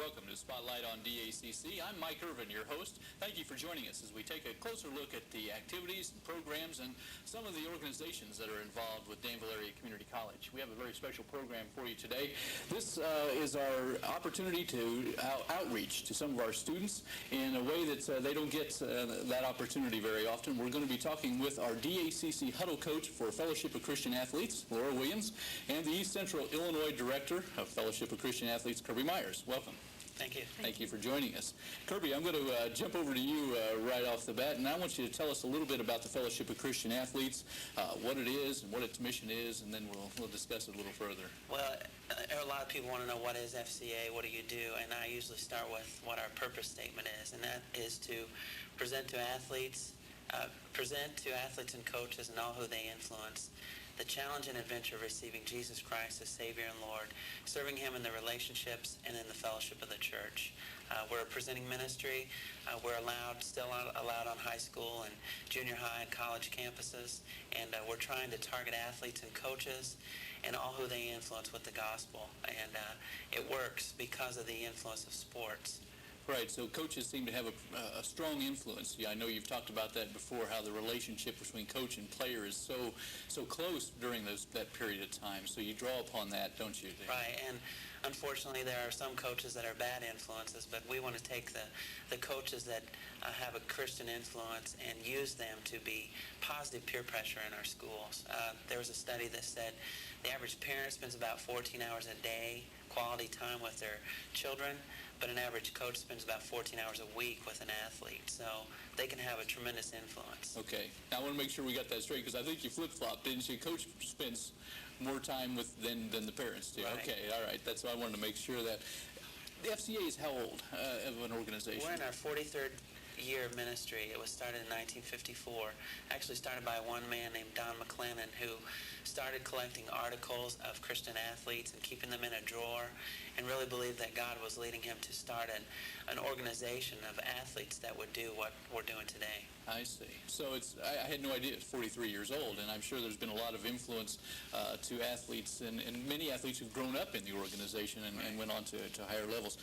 Welcome to Spotlight on DACC. I'm Mike Irvin, your host. Thank you for joining us as we take a closer look at the activities and programs and some of the organizations that are involved with Danville Area Community College. We have a very special program for you today. This is our opportunity to outreach to some of our students in a way that they don't get that opportunity very often. We're going to be talking with our DACC Huddle Coach for Fellowship of Christian Athletes, Laura Williams, and the East Central Illinois Director of Fellowship of Christian Athletes, Kirby Myers. Welcome. Thank you. Thank you for joining us. Kirby, I'm going to jump over to you right off the bat, and I want you to tell us a little bit about the Fellowship of Christian Athletes, what it is and what its mission is, and then we'll discuss it a little further. Well, a lot of people want to know what is FCA, what do you do, and I usually start with what our purpose statement is, and that is to present to athletes and coaches and all who they influence the challenge and adventure of receiving Jesus Christ as Savior and Lord, serving Him in the relationships and in the fellowship of the church. We're a presenting ministry. We're still allowed on high school and junior high and college campuses, and we're trying to target athletes and coaches and all who they influence with the gospel. And it works because of the influence of sports. Right, so coaches seem to have a strong influence. Yeah, I know you've talked about that before, how the relationship between coach and player is so close during that period of time. So you draw upon that, don't you? Right, and unfortunately there are some coaches that are bad influences, but we want to take the coaches that have a Christian influence and use them to be positive peer pressure in our schools. There was a study that said the average parent spends about 14 hours a day quality time with their children, but an average coach spends about 14 hours a week with an athlete, so they can have a tremendous influence. Okay. Now, I want to make sure we got that straight, because I think you flip-flopped, didn't you? Coach spends more time than the parents do. Right. Okay, all right. That's why I wanted to make sure that. The FCA is how old of an organization? We're in our 43rd year of ministry. It was started in 1954. Actually started by one man named Don McLennan, who started collecting articles of Christian athletes and keeping them in a drawer, and really believed that God was leading him to start an organization of athletes that would do what we're doing today. I see. So I had no idea it's 43 years old, and I'm sure there's been a lot of influence to athletes and many athletes who've grown up in the organization and went on to higher levels.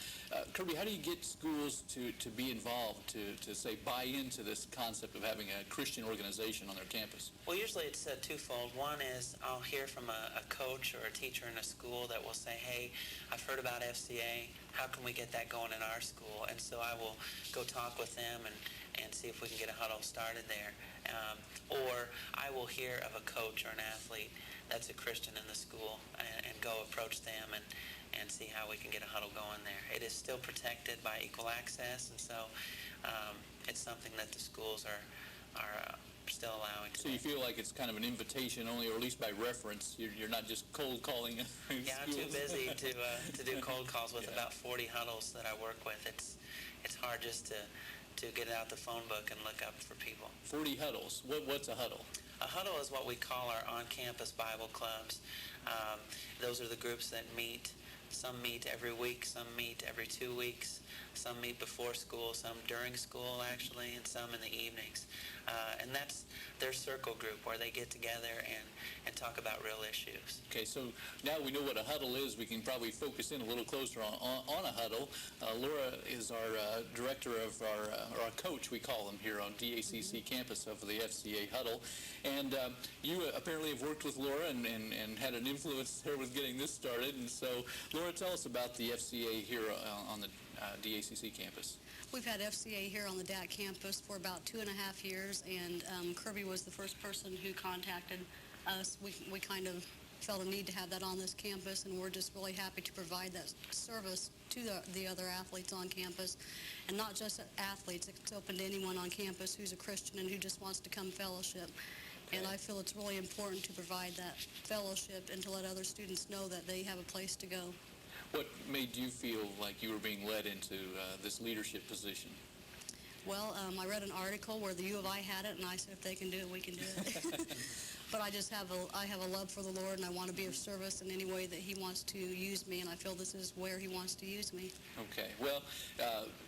Kirby, how do you get schools to be involved, to say buy into this concept of having a Christian organization on their campus? Well, usually it's twofold. One is I'll hear from a coach or a teacher in a school that will say, hey, I've heard about FCA. How can we get that going in our school? And so I will go talk with them and see if we can get a huddle started there. Or I will hear of a coach or an athlete that's a Christian in the school and go approach them and see how we can get a huddle going there. It is still protected by equal access, and so it's something that the schools are still allowing today. So you feel like it's kind of an invitation only, or at least by reference. You're not just cold calling. Yeah, I'm too busy to do cold calls with about 40 huddles that I work with. It's hard just to get out the phone book and look up for people. 40 huddles. What's a huddle? A huddle is what we call our on-campus Bible clubs. Those are the groups that meet. Some meet every week, some meet every 2 weeks, some meet before school, some during school actually, and some in the evenings. And that's their circle group where they get together and talk about real issues. Okay, so now we know what a huddle is. We can probably focus in a little closer on a huddle. Laura is our director of our coach, we call him here on DACC campus of the FCA huddle. And you apparently have worked with Laura and had an influence there with getting this started. And so, Laura, tell us about the FCA here on the DACC campus. We've had FCA here on the DACC campus for about 2.5 years, and Kirby was the first person who contacted us. We kind of felt a need to have that on this campus, and we're just really happy to provide that service to the other athletes on campus, and not just athletes. It's open to anyone on campus who's a Christian and who just wants to come fellowship. Okay. And I feel it's really important to provide that fellowship and to let other students know that they have a place to go. What made you feel like you were being led into this leadership position? Well, I read an article where the U of I had it, and I said, if they can do it, we can do it. But I just have a love for the Lord, and I want to be of service in any way that He wants to use me, and I feel this is where He wants to use me. Okay. Well,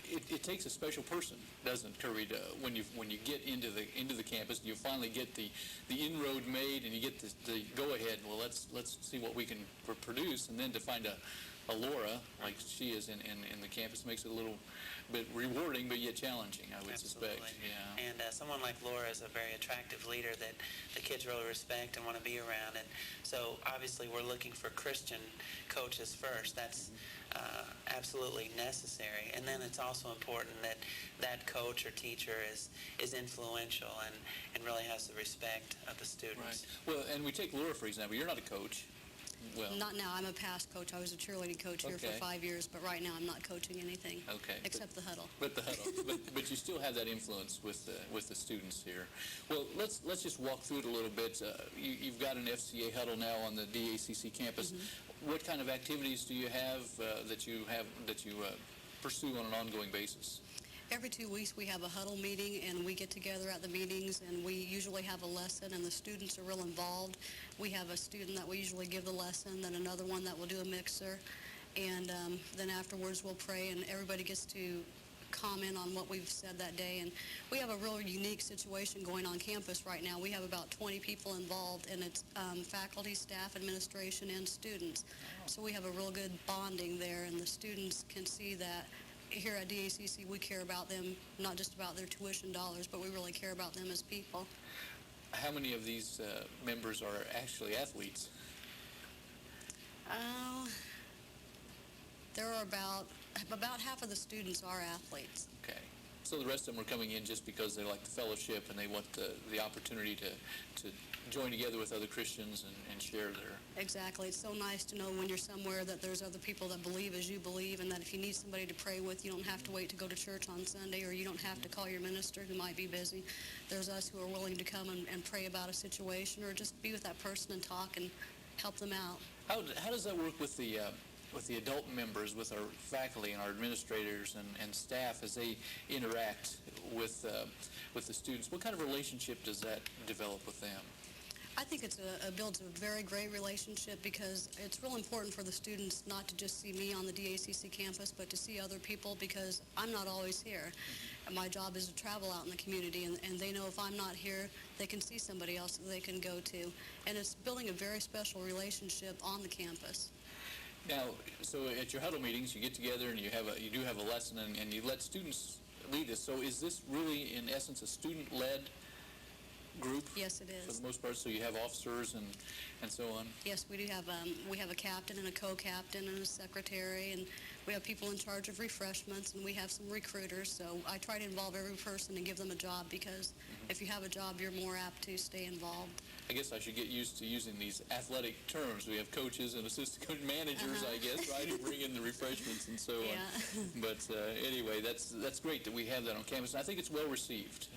it takes a special person, doesn't it, Kirby, when you get into the campus, you finally get the inroad made, and you get the go ahead. Well, let's see what we can produce, and then to find a a Laura, like she is in the campus, makes it a little bit rewarding, but yet challenging, I would Absolutely. suspect. Yeah. And someone like Laura is a very attractive leader that the kids really respect and want to be around. And so obviously we're looking for Christian coaches first. That's absolutely necessary. And then it's also important that that coach or teacher is influential and really has the respect of the students. Right. Well, and we take Laura, for example. You're not a coach. Well, Not now. I'm a past coach. I was a cheerleading coach here for Okay. 5 years, but right now I'm not coaching anything. Okay. Except the huddle. But the huddle, but you still have that influence with the students here. Well, let's just walk through it a little bit. You've got an FCA huddle now on the DACC campus. What kind of activities do you have that you pursue on an ongoing basis? Every 2 weeks we have a huddle meeting, and we get together at the meetings, and we usually have a lesson, and the students are real involved. We have a student that we usually give the lesson, then another one that will do a mixer, and then afterwards we'll pray, and everybody gets to comment on what we've said that day. And we have a real unique situation going on campus right now. We have about 20 people involved, and it's faculty, staff, administration, and students. So we have a real good bonding there, and the students can see that here at DACC, we care about them, not just about their tuition dollars, but we really care about them as people. How many of these members are actually athletes? There are about half of the students are athletes. Okay. So the rest of them are coming in just because they like the fellowship and they want the opportunity to join together with other Christians and share their... Exactly. It's so nice to know when you're somewhere that there's other people that believe as you believe, and that if you need somebody to pray with, you don't have to wait to go to church on Sunday, or you don't have to call your minister who might be busy. There's us who are willing to come and pray about a situation, or just be with that person and talk and help them out. How does that work with the adult members, with our faculty and our administrators and staff as they interact with the students? What kind of relationship does that develop with them? I think it builds a very great relationship, because it's real important for the students not to just see me on the DACC campus, but to see other people, because I'm not always here. And my job is to travel out in the community, and they know if I'm not here, they can see somebody else that they can go to. And it's building a very special relationship on the campus. Now, so at your huddle meetings, you get together and you do have a lesson, and you let students lead this. So is this really, in essence, a student-led group? Yes, it is. For the most part, so you have officers and so on? Yes, we do have a captain and a co-captain and a secretary, and we have people in charge of refreshments, and we have some recruiters. So I try to involve every person and give them a job, because if you have a job, you're more apt to stay involved. I guess I should get used to using these athletic terms. We have coaches and assistant coach managers, I guess, right, who bring in the refreshments and so on. Yeah. But anyway, that's great that we have that on campus. And I think it's well received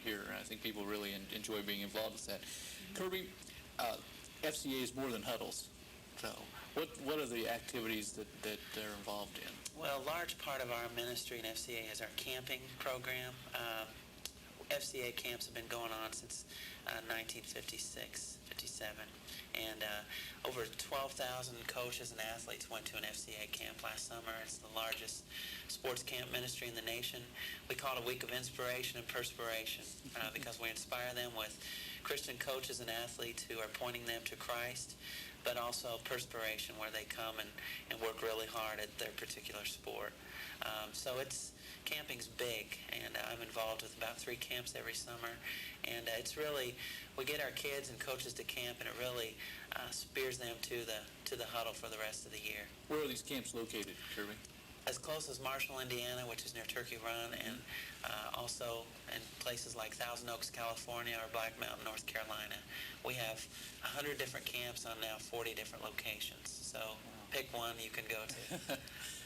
here. I think people really enjoy being involved with that. Kirby, FCA is more than huddles. So what are the activities that they're involved in? Well, a large part of our ministry in FCA is our camping program. FCA camps have been going on since 1956, 57. And over 12,000 coaches and athletes went to an FCA camp last summer. It's the largest sports camp ministry in the nation. We call it a week of inspiration and perspiration because we inspire them with Christian coaches and athletes who are pointing them to Christ, but also perspiration, where they come and work really hard at their particular sport. So camping's big, and I'm involved with about 3 camps every summer. And it's really, we get our kids and coaches to camp, and it really spears them to the huddle for the rest of the year. Where are these camps located, Kirby? As close as Marshall, Indiana, which is near Turkey Run, and also in places like Thousand Oaks, California, or Black Mountain, North Carolina. We have 100 different camps on now 40 different locations. So pick one you can go to.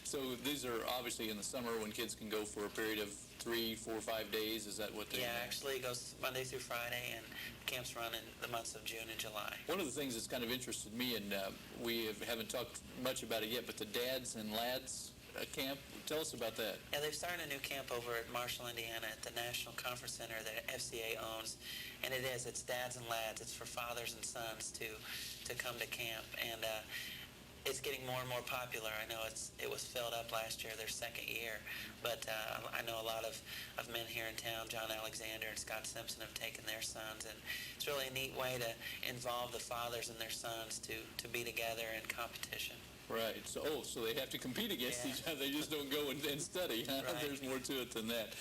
So these are obviously in the summer when kids can go for a period of 3, 4, 5 days. Is that what they? Yeah, actually it goes Monday through Friday, and camps run in the months of June and July. One of the things that's kind of interested me, and we haven't talked much about it yet, but the Dads and Lads camp. Tell us about that. Yeah, they've started a new camp over at Marshall, Indiana, at the National Conference Center that FCA owns, and it's Dads and Lads. It's for fathers and sons to come to camp, and it's getting more and more popular. I know it was filled up last year, their second year, but I know a lot of men here in town, John Alexander and Scott Simpson, have taken their sons, and it's really a neat way to involve the fathers and their sons to be together in competition. Right. So they have to compete against each other. They just don't go and study. Huh? Right. There's more to it than that.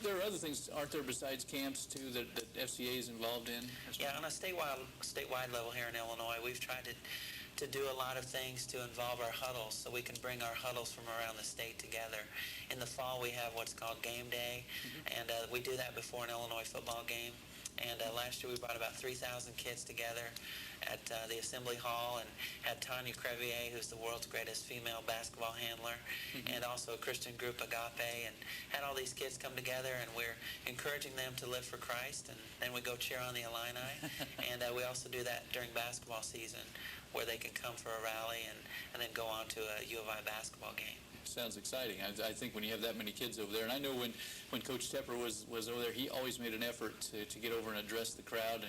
There are other things, aren't there, besides camps, too, that FCA is involved in? Yeah, on a statewide level here in Illinois, we've tried to do a lot of things to involve our huddles so we can bring our huddles from around the state together. In the fall, we have what's called Game Day, and we do that before an Illinois football game. And last year, we brought about 3,000 kids together at the Assembly Hall and had Tanya Crevier, who's the world's greatest female basketball handler, and also a Christian group, Agape, and had all these kids come together, and we're encouraging them to live for Christ, and then we go cheer on the Illini. And we also do that during basketball season, where they can come for a rally and then go on to a U of I basketball game. Sounds exciting. I think when you have that many kids over there, and I know when Coach Tepper was over there, he always made an effort to get over and address the crowd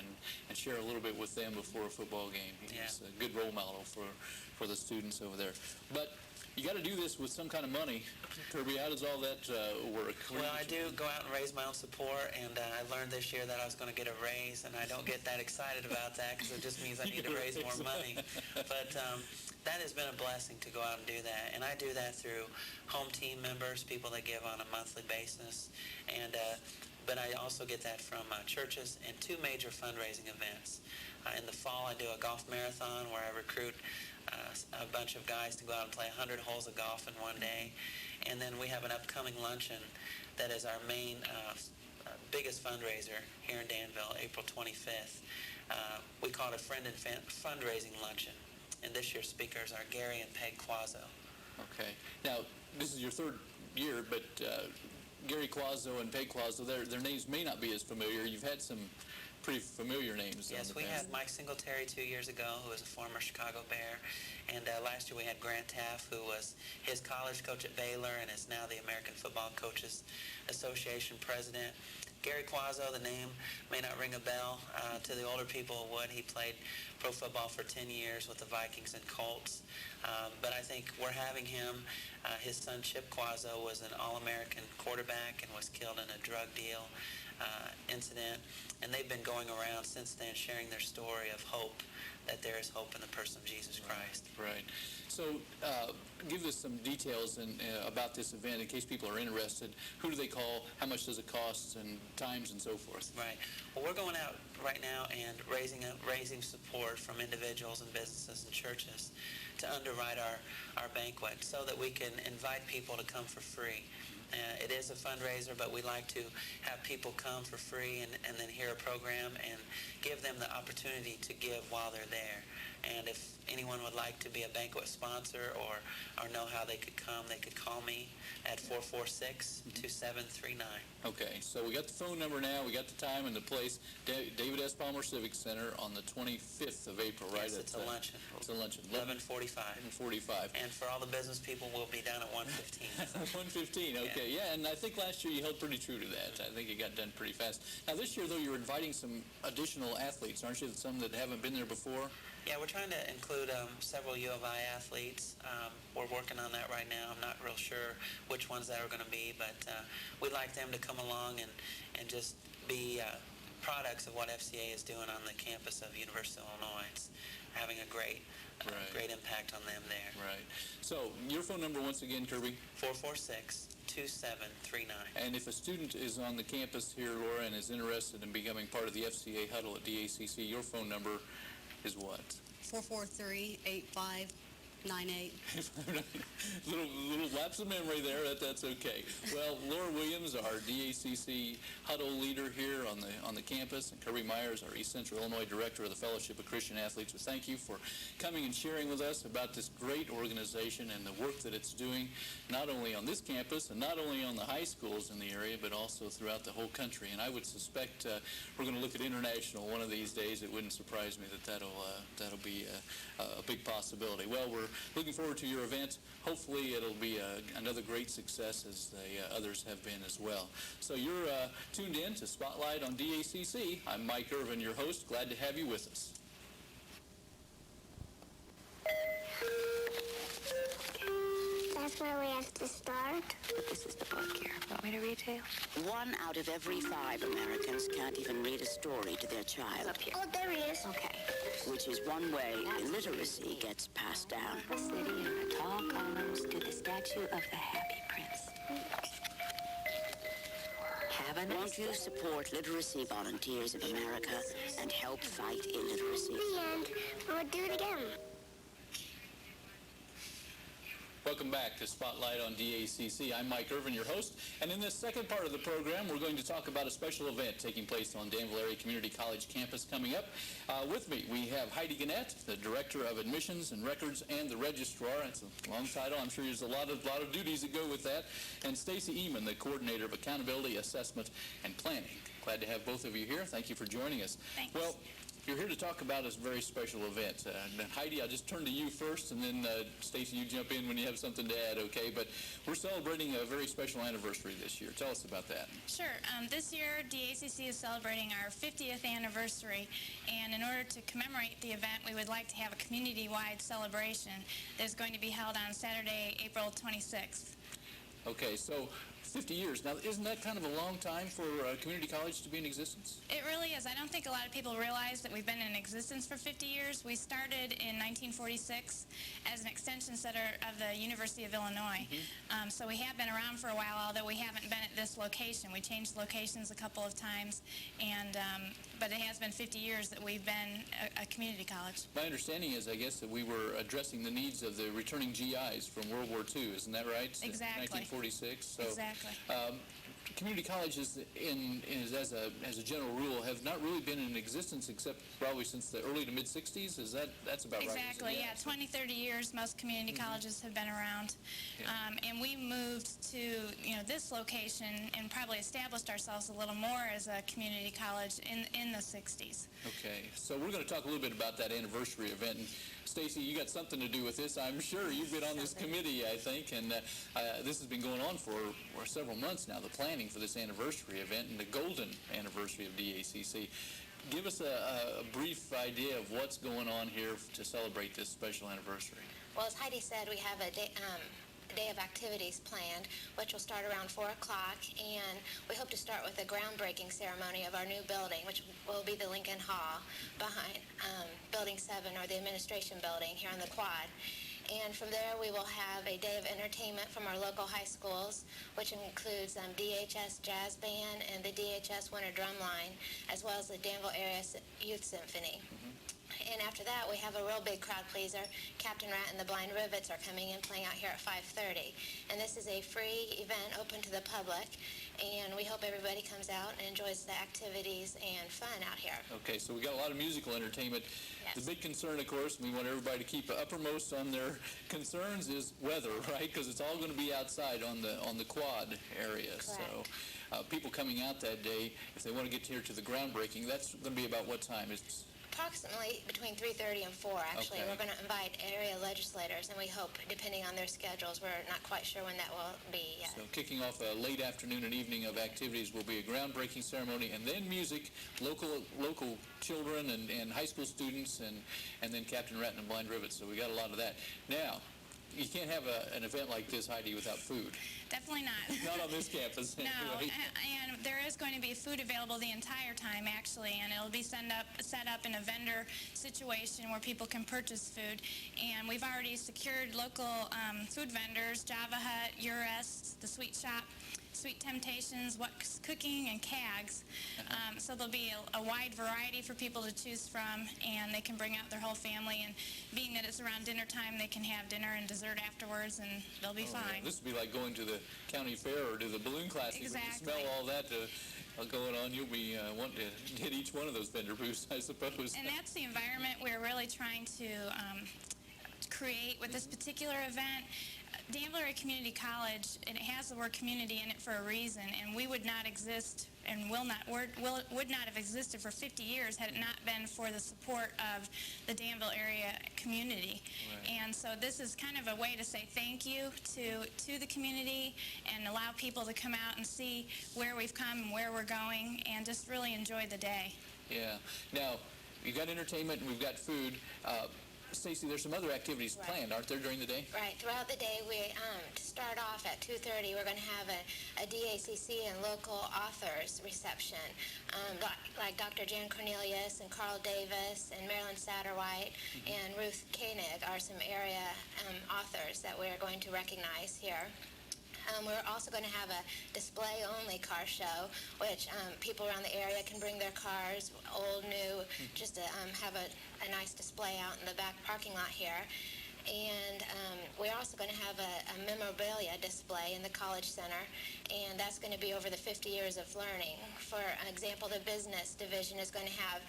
and share a little bit with them before a football game. He's a good role model for the students over there. But you got to do this with some kind of money. Kirby, how does all that work? Well, I do go out and raise my own support, and I learned this year that I was going to get a raise, and I don't get that excited about that because it just means I need to raise more money. But that has been a blessing to go out and do that, and I do that through home team members, people that give on a monthly basis, and but I also get that from churches and two major fundraising events. In the fall, I do a golf marathon where I recruit a bunch of guys to go out and play 100 holes of golf in one day. And then we have an upcoming luncheon that is our main, biggest fundraiser here in Danville, April 25th. We call it a friend and fundraising luncheon. And this year's speakers are Gary and Peg Quazzo. Okay. Now, this is your third year, but Gary Quazzo and Peg Quazzo, their names may not be as familiar. You've had some pretty familiar names. Yes, we had Mike Singletary 2 years ago, who was a former Chicago Bear, and last year we had Grant Taft, who was his college coach at Baylor and is now the American Football Coaches Association president. Gary Quazzo, the name may not ring a bell to the older people. It would. He played pro football for 10 years with the Vikings and Colts, but I think we're having him. His son Chip Quazzo was an All-American quarterback and was killed in a drug deal incident, and they've been going around since then sharing their story of hope, that there is hope in the person of Jesus Christ. Right. So give us some details about this event in case people are interested. Who do they call? How much does it cost? And times and so forth. Right. Well, we're going out right now and raising support from individuals and businesses and churches to underwrite our banquet so that we can invite people to come for free. It is a fundraiser, but we like to have people come for free and then hear a program and give them the opportunity to give while they're there. And if anyone would like to be a banquet sponsor or know how they could come, they could call me at 446-2739. Okay, so we got the phone number now, we got the time and the place, David S. Palmer Civic Center on the 25th of April, right? Yes, it's a luncheon. It's a luncheon. 11:45. 11:45. And for all the business people, we'll be done at 1:15. 1:15, okay. Yeah, and I think last year you held pretty true to that. I think it got done pretty fast. Now this year, though, you're inviting some additional athletes, aren't you? Some that haven't been there before? Yeah, we're trying to include several U of I athletes. We're working on that right now. I'm not real sure which ones that are going to be, but we'd like them to come along and just be products of what FCA is doing on the campus of University of Illinois. It's having a great impact on them there. Right. So your phone number once again, Kirby? 446-2739. And if a student is on the campus here, Laura, and is interested in becoming part of the FCA huddle at DACC, your phone number is what? 443-8598. little lapse of memory there. That's okay. Well, Laura Williams, our DACC huddle leader here on the campus, and Kirby Myers, our East Central Illinois Director of the Fellowship of Christian Athletes. So thank you for coming and sharing with us about this great organization and the work that it's doing, not only on this campus and not only on the high schools in the area, but also throughout the whole country. And I would suspect we're going to look at international one of these days. It wouldn't surprise me that that'll be a big possibility. Well, we're looking forward to your event. Hopefully it'll be another great success as the others have been as well. So you're tuned in to Spotlight on DACC. I'm Mike Irvin, your host. Glad to have you with us. That's where we have to start. But this is the book here. Want me to read to you? 1 out of every 5 Americans can't even read a story to their child. Up here. Oh, there he is. Okay. Which is one way illiteracy gets passed down. The city in the tall columns to the statue of the Happy Prince. Have a nice Won't you support literacy volunteers of America and help fight illiteracy? The end. We'll do it again. Welcome back to Spotlight on DACC. I'm Mike Irvin, your host, and in this second part of the program, we're going to talk about a special event taking place on Danville Area Community College campus coming up. With me, we have Heidi Gnadt, the Director of Admissions and Records and the Registrar. It's a long title. I'm sure there's a lot of duties that go with that. And Stacy Ehmen, the Coordinator of Accountability, Assessment, and Planning. Glad to have both of you here. Thank you for joining us. Thanks. Well, you're here to talk about a very special event. Heidi, I'll just turn to you first, and then Stacy, you jump in when you have something to add, okay? But we're celebrating a very special anniversary this year. Tell us about that. Sure. This year, DACC is celebrating our 50th anniversary, and in order to commemorate the event, we would like to have a community-wide celebration that's going to be held on Saturday, April 26th. Okay, so 50 years. Now, isn't that kind of a long time for a community college to be in existence? It really is. I don't think a lot of people realize that we've been in existence for 50 years. We started in 1946 as an extension center of the University of Illinois. So we have been around for a while, although we haven't been at this location. We changed locations a couple of times, and but it has been 50 years that we've been a community college. My understanding is, I guess, that we were addressing the needs of the returning GIs from World War II. Isn't that right? Exactly. 1946. So, Exactly. Community colleges, as a general rule, have not really been in existence except probably since the early to mid-60s. That's about right? Exactly, yeah. 20, 30 years, most community colleges have been around. Yeah. And we moved to, this location and probably established ourselves a little more as a community college in the 60s. Okay, so we're going to talk a little bit about that anniversary event. And Stacy, you got something to do with this, I'm sure. You've been on this committee, I think, and this has been going on for several months now, the planning for this anniversary event and the golden anniversary of DACC. Give us a brief idea of what's going on here to celebrate this special anniversary. Well, as Heidi said, we have a day of activities planned, which will start around 4 o'clock, and we hope to start with a groundbreaking ceremony of our new building, which will be the Lincoln Hall behind Building 7, or the administration building here on the quad. And from there, we will have a day of entertainment from our local high schools, which includes DHS Jazz Band and the DHS Winter Drumline, as well as the Danville Area Youth Symphony. And after that, we have a real big crowd pleaser. Captain Rat and the Blind Rivets are coming in, playing out here at 5:30. And this is a free event open to the public, and we hope everybody comes out and enjoys the activities and fun out here. Okay, so we got a lot of musical entertainment. Yes. The big concern, of course, we want everybody to keep uppermost on their concerns, is weather, right? Because it's all going to be outside on the quad area. Correct. So people coming out that day, if they want to get here to the groundbreaking, that's going to be about what time? It's Approximately between 3:30 and 4, actually. Okay. We're going to invite area legislators, and we hope, depending on their schedules, we're not quite sure when that will be yet. So kicking off a late afternoon and evening of activities will be a groundbreaking ceremony, and then music, local children and high school students, and then Captain Rat and the Blind Rivets. So we got a lot of that. Now, you can't have an event like this, Heidi, without food. Definitely not. Not on this campus. No, Right? and there is going to be food available the entire time, actually, and it'll be set up in a vendor situation where people can purchase food. And we've already secured local food vendors, Java Hut, Urest, The Sweet Shop, Sweet Temptations, What's Cooking, and CAGS. So there'll be a wide variety for people to choose from, and they can bring out their whole family. And being that it's around dinner time, they can have dinner and dessert afterwards, and they'll be fine. Yeah. This would be like going to the county fair or to the balloon classic. Exactly. When you smell all that going on, you'll be wanting to hit each one of those vendor booths, I suppose. And that's the environment we're really trying to create with this particular event. Danville Area Community College, and it has the word community in it for a reason, and we would not exist and would not have existed for 50 years had it not been for the support of the Danville area community. Right. And so this is kind of a way to say thank you to the community and allow people to come out and see where we've come and where we're going and just really enjoy the day. Yeah. Now, you've got entertainment and we've got food. Stacy, there's some other activities planned, aren't there, during the day? Right. Throughout the day, we to start off at 2:30, we're going to have a DACC and local authors reception, like Dr. Jan Cornelius and Carl Davis and Marilyn Satterwhite and Ruth Koenig are some area authors that we're going to recognize here. We're also going to have a display-only car show, which people around the area can bring their cars, old, new, just to have a nice display out in the back parking lot here. And we're also going to have a memorabilia display in the College Center, and that's going to be over the 50 years of learning. For example, the business division is going to have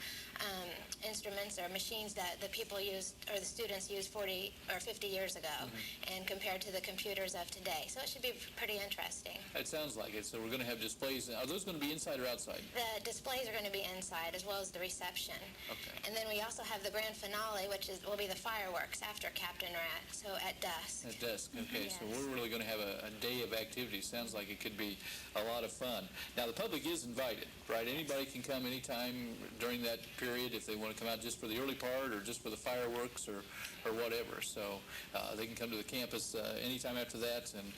instruments or machines that the people used, or the students used 40 or 50 years ago, and compared to the computers of today. So it should be pretty interesting. It sounds like it. So we're going to have displays. Are those going to be inside or outside? The displays are going to be inside, as well as the reception. Okay. And then we also have the grand finale, which will be the fireworks after Captain Rat, so at dusk. At dusk, okay. Yes. So we're really going to have a day of activities. Sounds like it could be a lot of fun. Now, the public is invited, right? Anybody can come anytime during that period if they want to come out just for the early part or just for the fireworks or whatever. So they can come to the campus anytime after that and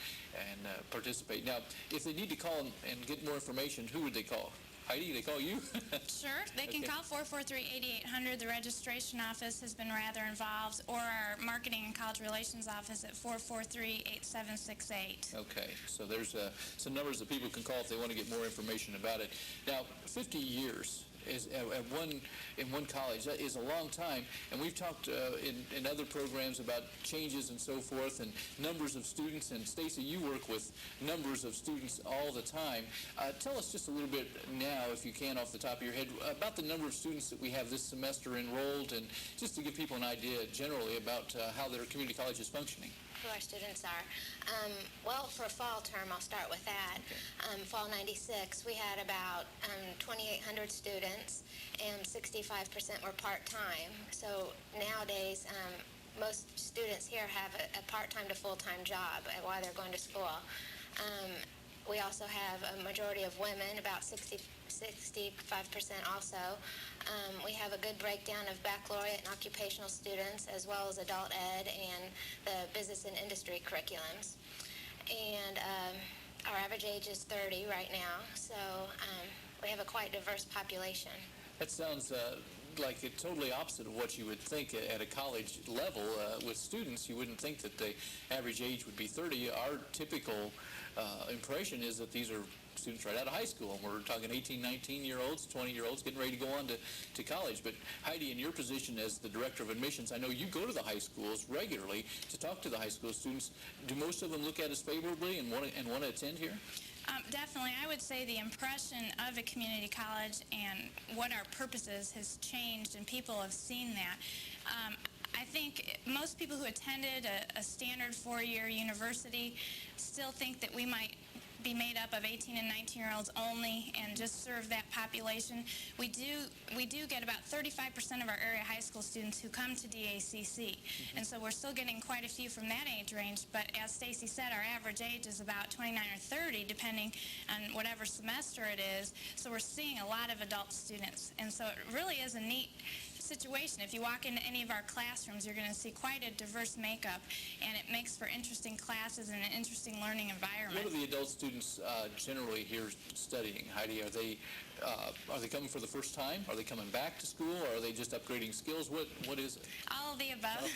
participate. Now, if they need to call and get more information, who would they call? Heidi, they call you? Sure. They can call 443-8800. The registration office has been rather involved, or our marketing and college relations office at 443-8768. Okay. So there's some numbers that people can call if they want to get more information about it. Now, 50 years is in one college. That is a long time, and we've talked in other programs about changes and so forth and numbers of students, and Stacy, you work with numbers of students all the time. Tell us just a little bit now, if you can, off the top of your head, about the number of students that we have this semester enrolled, and just to give people an idea generally about how their community college is functioning. Who our students are. Well, for fall term, I'll start with that. Okay. Fall 96, we had about 2,800 students, and 65% were part-time. So nowadays, most students here have a part-time to full-time job while they're going to school. We also have a majority of women, about 65% also. We have a good breakdown of baccalaureate and occupational students, as well as adult ed and the business and industry curriculums. And our average age is 30 right now, so we have a quite diverse population. That sounds like it's totally opposite of what you would think at a college level. With students, you wouldn't think that the average age would be 30. Our typical impression is that these are students right out of high school, and we're talking 18, 19-year-olds, 20-year-olds getting ready to go on to college. But Heidi, in your position as the director of admissions, I know you go to the high schools regularly to talk to the high school students. Do most of them look at us favorably and want to attend here? Definitely. I would say the impression of a community college and what our purpose is has changed, and people have seen that. I think most people who attended a standard four-year university still think that we might be made up of 18 and 19-year-olds only and just serve that population. We do get about 35% of our area high school students who come to DACC, and so we're still getting quite a few from that age range. But as Stacy said, our average age is about 29 or 30, depending on whatever semester it is. So we're seeing a lot of adult students, and so it really is a neat situation. If you walk into any of our classrooms, you're going to see quite a diverse makeup, and it makes for interesting classes and an interesting learning environment. What are the adult students generally here studying, Heidi? Are they coming for the first time? Are they coming back to school? Or are they just upgrading skills? What is it? All of the above.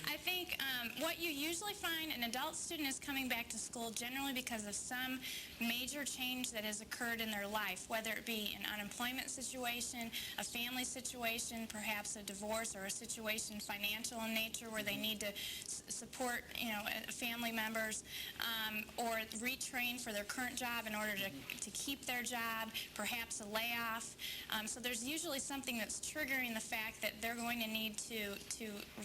I think what you usually find, an adult student is coming back to school generally because of some major change that has occurred in their life, whether it be an unemployment situation, a family situation, perhaps a divorce, or a situation financial in nature where they need to support, family members, or retrain for their current job in order to keep their job, perhaps a layoff. So there's usually something that's triggering the fact that they're going to need to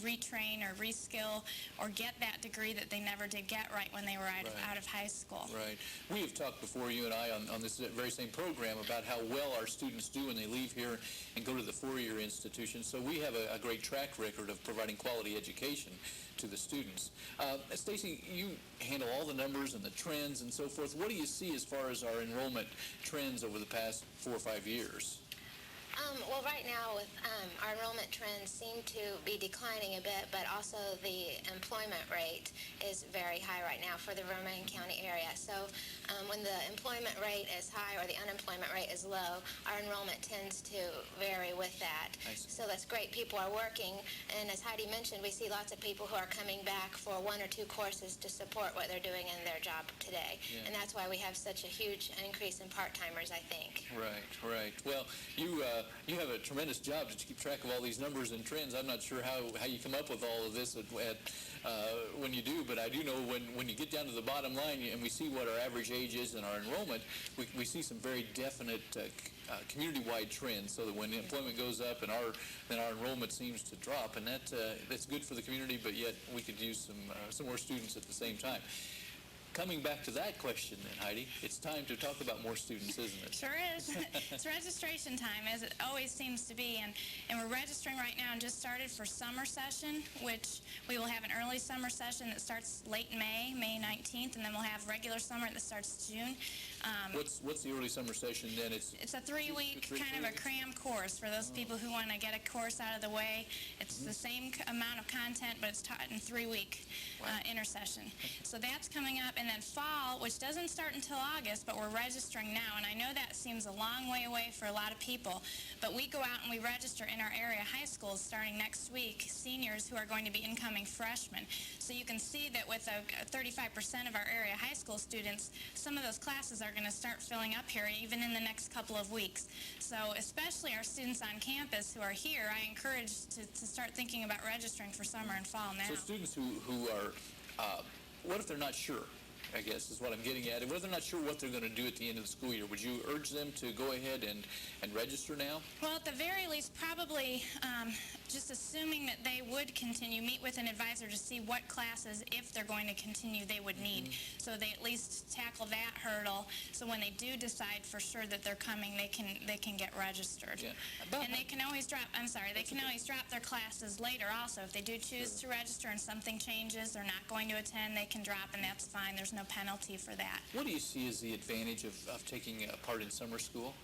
retrain or reskill or get that degree that they never did get right when they were out of high school. Right. We have talked before, you and I, on this very same program about how well our students do when they leave here and go to the four-year institution. So we have a great track record of providing quality education to the students. Stacy, you handle all the numbers and the trends and so forth. What do you see as far as our enrollment trends over the past 4 or 5 years? Well, right now, with our enrollment trends seem to be declining a bit, but also the employment rate is very high right now for the Vermilion County area. So when the employment rate is high or the unemployment rate is low, our enrollment tends to vary with that. So that's great. People are working, and as Heidi mentioned, we see lots of people who are coming back for 1 or 2 courses to support what they're doing in their job today. Yeah. And that's why we have such a huge increase in part-timers, I think. Right. Well, you have a tremendous job to keep track of all these numbers and trends. I'm not sure how you come up with all of this when you do, but I do know when you get down to the bottom line and we see what our average age is in our enrollment, we see some very definite community-wide trends. So that when employment goes up and then our enrollment seems to drop, and that's good for the community, but yet we could use some more students at the same time. Coming back to that question then, Heidi, it's time to talk about more students, isn't it? Sure is. It's registration time, as it always seems to be, and we're registering right now and just started for summer session, which we will have an early summer session that starts late in May 19th, and then we'll have regular summer that starts June. What's the early summer session then? It's a 3-week kind of a cram course for those people who want to get a course out of the way. It's the same amount of content, but it's taught in 3-week intersession. So that's coming up. And then fall, which doesn't start until August, but we're registering now. And I know that seems a long way away for a lot of people, but we go out and we register in our area high schools starting next week, seniors who are going to be incoming freshmen. So you can see that with 35% of our area high school students, some of those classes are going to start filling up here even in the next couple of weeks. So especially our students on campus who are here, I encourage to start thinking about registering for summer and fall now. So students who are, what if they're not sure, I guess, is what I'm getting at. And what if they're not sure what they're going to do at the end of the school year? Would you urge them to go ahead and register now? Well, at the very least, probably just assuming that they would continue, meet with an advisor to see what classes, if they're going to continue, they would need. So they at least tackle that hurdle. So when they do decide for sure that they're coming, they can get registered. Yeah. And they can always drop, they can always drop their classes later also. If they do choose to register and something changes, they're not going to attend, they can drop, and that's fine. There's no penalty for that. What do you see as the advantage of taking part in summer school?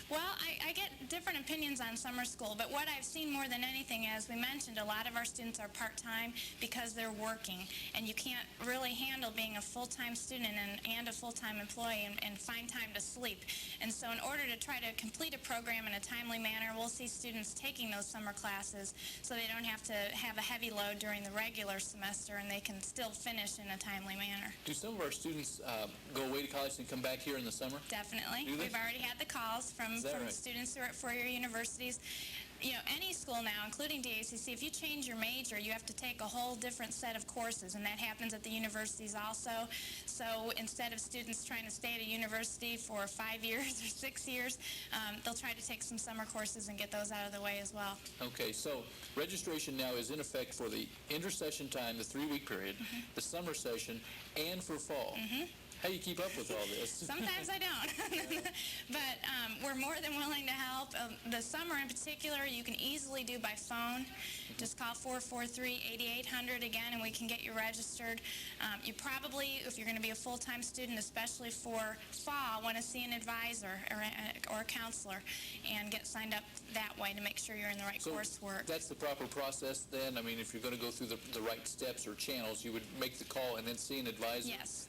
Well, I get different opinions on summer school, but what I've seen more than anything, as we mentioned, a lot of our students are part-time because they're working, and you can't really handle being a full-time student and a full-time employee and find time to sleep. And so in order to try to complete a program in a timely manner, we'll see students taking those summer classes so they don't have to have a heavy load during the regular semester, and they can still finish in a timely manner. Do some of our students go away to college and come back here in the summer? Definitely. We've already had the calls from students who are at four-year universities. You know, any school now, including DACC, if you change your major, you have to take a whole different set of courses, and that happens at the universities also. So instead of students trying to stay at a university for 5 years or 6 years, they'll try to take some summer courses and get those out of the way as well. Okay, so registration now is in effect for the intersession time, the 3-week period, the summer session, and for fall. How do you keep up with all this? Sometimes I don't. But we're more than willing to help. The summer in particular, you can easily do by phone. Just call 443-8800 again, and we can get you registered. You probably, if you're going to be a full-time student, especially for fall, want to see an advisor or a counselor and get signed up that way to make sure you're in the right coursework. That's the proper process then? I mean, if you're going to go through the right steps or channels, you would make the call and then see an advisor? Yes.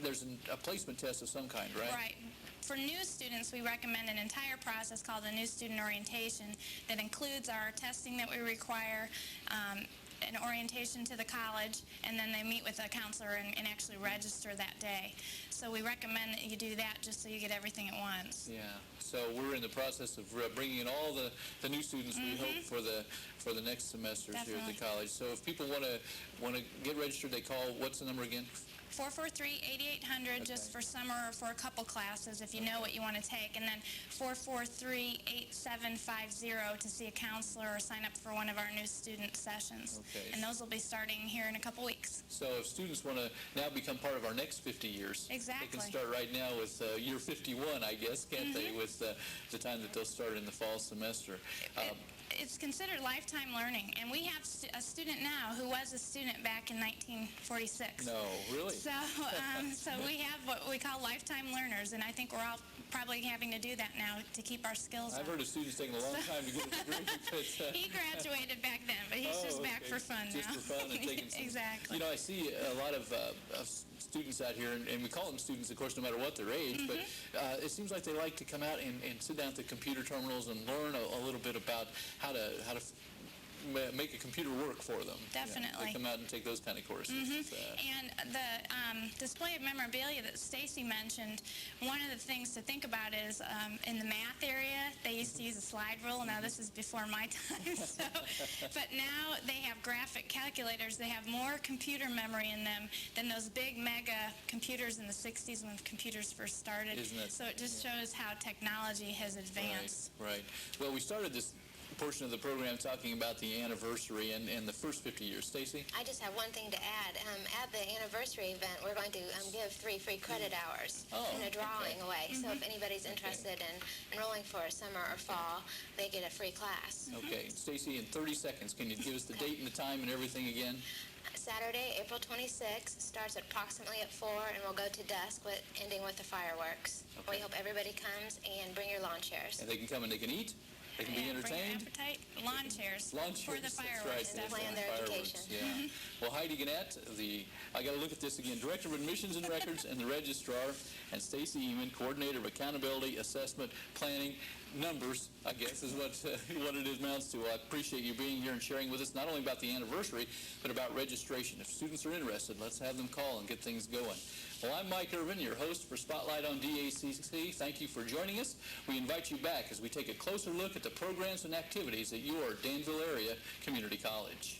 There's a placement test of some kind, right? Right. For new students, we recommend an entire process called a new student orientation that includes our testing that we require, an orientation to the college, and then they meet with a counselor and actually register that day. So we recommend that you do that just so you get everything at once. Yeah. So we're in the process of bringing in all the new students we hope for the next semesters here at the college. So if people want to get registered, they call, what's the number again? 443-8800 just for summer or for a couple classes if you know what you want to take, and then 443-8750 to see a counselor or sign up for one of our new student sessions. Okay. And those will be starting here in a couple weeks. So if students want to now become part of our next 50 years, exactly, they can start right now with year 51, I guess, can't they, with the time that they'll start in the fall semester. it's considered lifetime learning, and we have a student now who was a student back in 1946. No, really? So, so we have what we call lifetime learners, and I think we're all probably having to do that now to keep our skills up. I've heard of students taking a long time to get a degree. But, he graduated back then, but he's just back for fun now. Just for fun and taking some... Exactly. You know, I see a lot of students out here, and we call them students, of course, no matter what their age, but it seems like they like to come out and sit down at the computer terminals and learn a little bit about how to make a computer work for them. Definitely. They come out and take those kind of courses. And the display of memorabilia that Stacy mentioned, one of the things to think about is in the math area, they used to use a slide rule. Now, this is before my time, but now they have graphic calculators. They have more computer memory in them than those big mega computers in the 60s when computers first started. Isn't it? So it just shows how technology has advanced. Right. Well, we started this portion of the program talking about the anniversary and the first 50 years. Stacy? I just have one thing to add. At the anniversary event, we're going to give 3 free credit hours in a drawing away. So if anybody's interested in enrolling for summer or fall, they get a free class. Okay. Stacy, in 30 seconds, can you give us the date and the time and everything again? Saturday, April 26th, starts approximately at 4, and we'll go to dusk, ending with the fireworks. We hope everybody comes, and bring your lawn chairs. And they can come and they can eat? They can be entertained? Bring appetite. Lawn chairs. Lawn chairs, for the fireworks. that's right. And plan their education. Yeah. Well, Heidi Gnadt, I got to look at this again, Director of Admissions and Records and the Registrar, and Stacy Ehmen, Coordinator of Accountability, Assessment, Planning, Numbers, I guess, is what it amounts to. I appreciate you being here and sharing with us not only about the anniversary, but about registration. If students are interested, let's have them call and get things going. Well, I'm Mike Irvin, your host for Spotlight on DACC. Thank you for joining us. We invite you back as we take a closer look at the programs and activities at your Danville area community college.